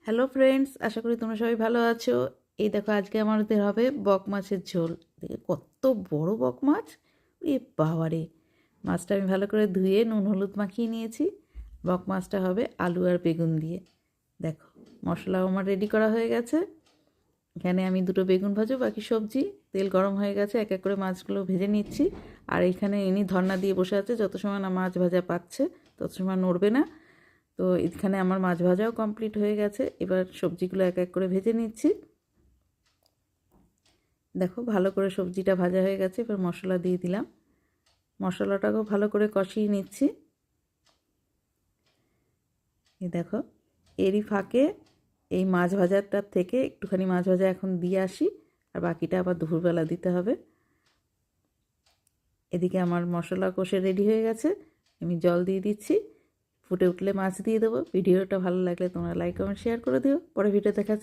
Hello friends, আশা করি তোমরা সবাই ভালো আছো। এই দেখো, আজকে আমাদের হবে বক মাছের ঝোল। দেখে কত বড় বক মাছ! এ বাবারে! মাছটা আমি ভালো করে ধুয়ে নুন হলুদ মাখিয়ে নিয়েছি। বক মাছটা হবে আলু আর বেগুন দিয়ে। দেখো, মশলাও আমার রেডি করা হয়ে গেছে। এখানে আমি দুটো বেগুন ভাজো, বাকি সবজি। তেল গরম হয়ে গেছে, এক এক করে মাছগুলো ভেজে নিচ্ছি। আর এখানে ইনি ধর্না দিয়ে বসে আছে, যত সময় না মাছ ভাজা পাচ্ছে তত সময় নড়বে না। তো এখানে আমার মাছ ভাজাও কমপ্লিট হয়ে গেছে। এবার সবজিগুলো এক এক করে ভেজে নিচ্ছি। দেখো, ভালো করে সবজিটা ভাজা হয়ে গেছে। এবার মশলা দিয়ে দিলাম। মশলাটাকেও ভালো করে কষিয়ে নিচ্ছি। এই দেখো, এরই ফাঁকে এই মাছ ভাজাটার থেকে একটুখানি মাছ ভাজা এখন দিয়ে আসি, আর বাকিটা আবার দুপুরবেলা দিতে হবে। এদিকে আমার মশলা কষে রেডি হয়ে গেছে। আমি জল দিয়ে দিচ্ছি। ফুটে উঠলে মাছ দিয়ে দেবো। ভিডিওটা ভালো লাগলে তোমরা লাইক কমেন্ট শেয়ার করে দিও। পরে ভিডিও দেখা